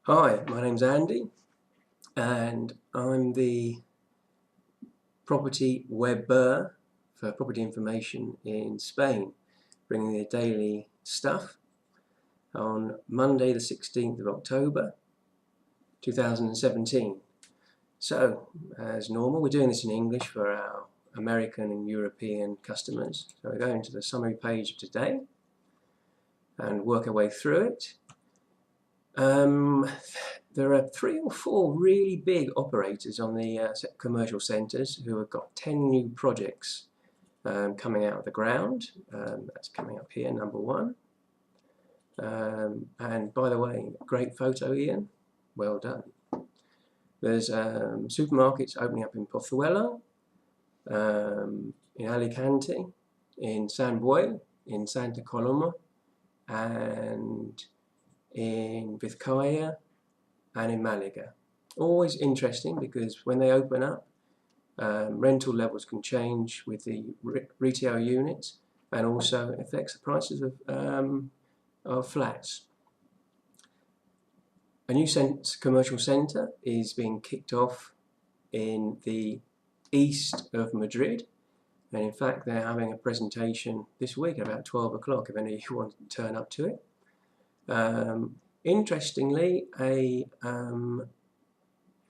Hi, my name's Andy and I'm the property webber for property information in Spain, bringing the daily stuff on Monday the 16th of October 2017. So, as normal, we're doing this in English for our American and European customers. So we're going to the summary page of today and work our way through it. There are 3 or 4 really big operators on the commercial centres who have got 10 new projects coming out of the ground. That's coming up here, number 1. And by the way, great photo, Ian. Well done. There's supermarkets opening up in Pozuelo, in Alicante, in San Boi, in Santa Coloma, and in Vizcaya and in Malaga. Always interesting because when they open up, rental levels can change with the retail units and also affects the prices of flats. A new commercial centre is being kicked off in the east of Madrid, and in fact they're having a presentation this week at about 12 o'clock if any of you want to turn up to it. Interestingly, a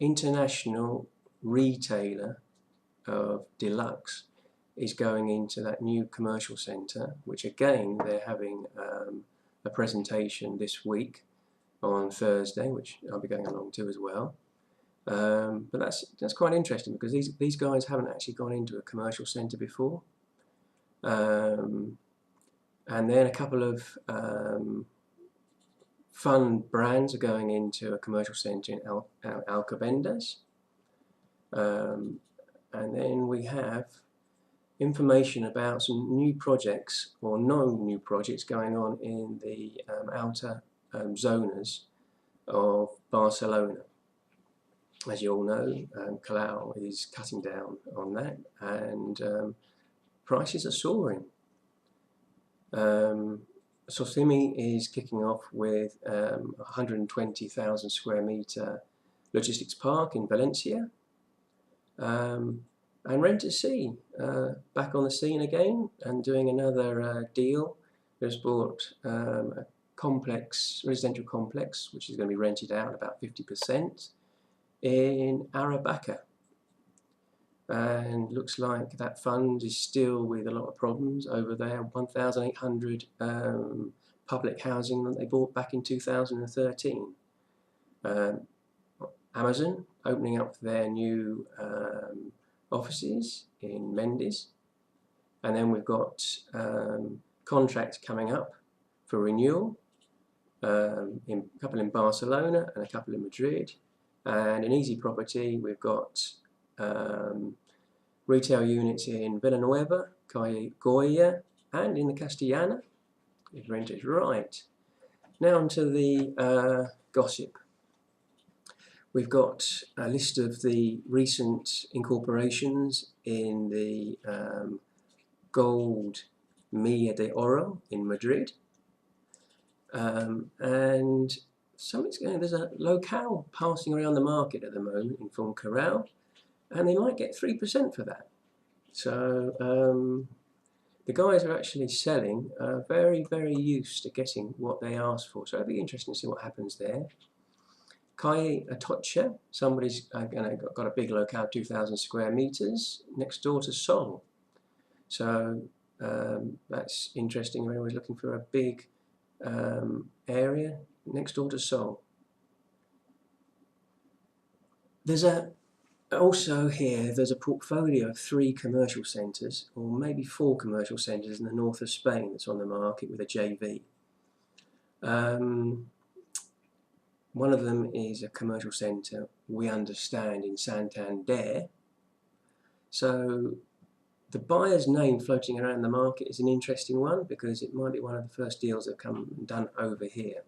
international retailer of deluxe is going into that new commercial centre, which again they're having a presentation this week on Thursday, which I'll be going along to as well. But that's quite interesting because these guys haven't actually gone into a commercial centre before, and then a couple of fun brands are going into a commercial centre in Alcobendas. And then we have information about some new projects or no new projects going on in the outer zonas of Barcelona. As you all know, Colau is cutting down on that, and prices are soaring. Socimi is kicking off with a 120,000 square metre logistics park in Valencia. And Rent2See back on the scene again and doing another deal. There's bought a residential complex, which is going to be rented out about 50% in Aravaca. And looks like that fund is still with a lot of problems over there. 1,800 public housing that they bought back in 2013. Amazon opening up their new offices in Mendes, and then we've got contracts coming up for renewal, a couple in Barcelona and a couple in Madrid, and in Easy Property we've got retail units in Villanueva, Calle Goya, and in the Castellana, if rent is right. Now onto the gossip. We've got a list of the recent incorporations in the Gold Milla de Oro in Madrid. And there's a locale passing around the market at the moment in Fuencarral, and they might get 3% for that. So the guys are actually selling very, very used to getting what they ask for. So it'll be interesting to see what happens there. Calle Atocha, somebody's got a big locale, 2,000 square meters, next door to Sol. So that's interesting. We're always looking for a big area next door to Sol. There's also here, there's a portfolio of 3 commercial centres, or maybe 4 commercial centres in the north of Spain that's on the market with a JV. One of them is a commercial centre, we understand, in Santander. So the buyer's name floating around the market is an interesting one because it might be one of the first deals that come done over here.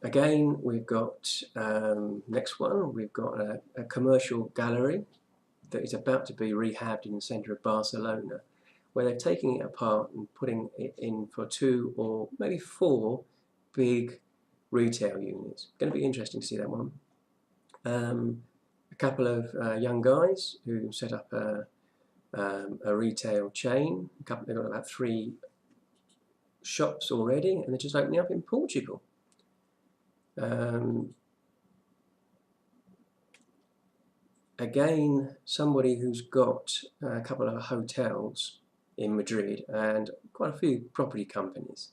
Again, we've got, next one, we've got a commercial gallery that is about to be rehabbed in the centre of Barcelona, where they're taking it apart and putting it in for 2 or maybe 4 big retail units. Going to be interesting to see that one. A couple of young guys who set up a retail chain. They've got about 3 shops already, and they're just opening up in Portugal. Again, somebody who's got a couple of hotels in Madrid and quite a few property companies.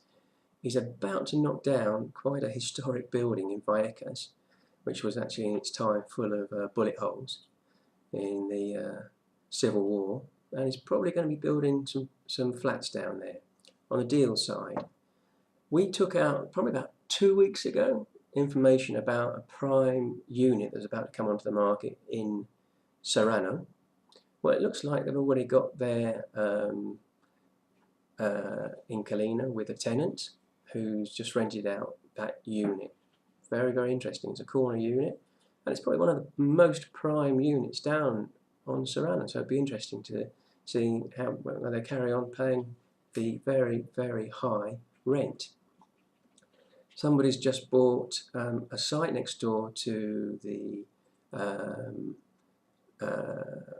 He's about to knock down quite a historic building in Vallecas, which was actually in its time full of bullet holes in the Civil War, and he's probably going to be building some flats down there. On the deal side, we took out probably about 2 weeks ago information about a prime unit that's about to come onto the market in Serrano. Well, it looks like they've already got their inquilino with a tenant who's just rented out that unit. Very, very interesting. It's a corner unit, and it's probably one of the most prime units down on Serrano, so it'd be interesting to see how they carry on paying the very, very high rent. Somebody's just bought a site next door to the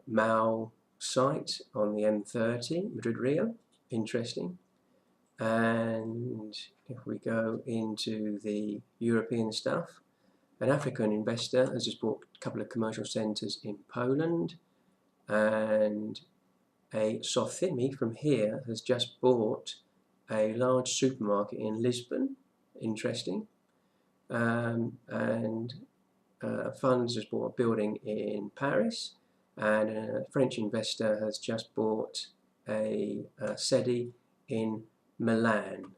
Mau site on the M30, Madrid-Rio. Interesting. And if we go into the European stuff, an African investor has just bought a couple of commercial centres in Poland, and a Sofimi from here has just bought a large supermarket in Lisbon. Interesting. And funds has bought a building in Paris, and a French investor has just bought a sedi in Milan.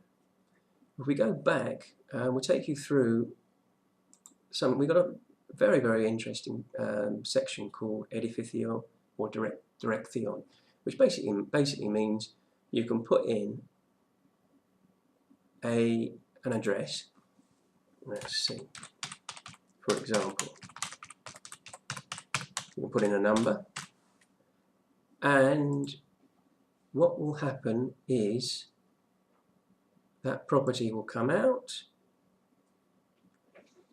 If we go back, we'll take you through some. We've got a very, very interesting section called Edificio or Dirección, which basically means you can put in an address. Let's see. For example, you can put in a number, and what will happen is that property will come out,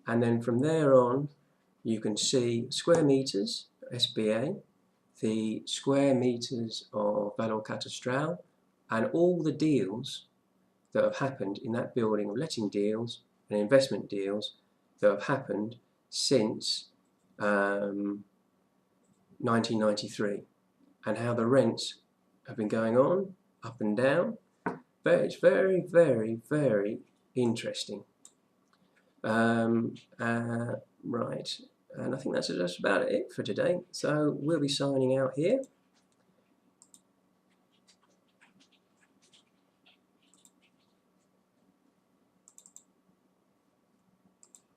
and then from there on you can see square meters, SBA, the square meters of Valor Catastral, and all the deals that have happened in that building, letting deals and investment deals that have happened since 1993, and how the rents have been going on up and down. But it's very, very, very interesting. Right, and I think that's just about it for today. So we'll be signing out here.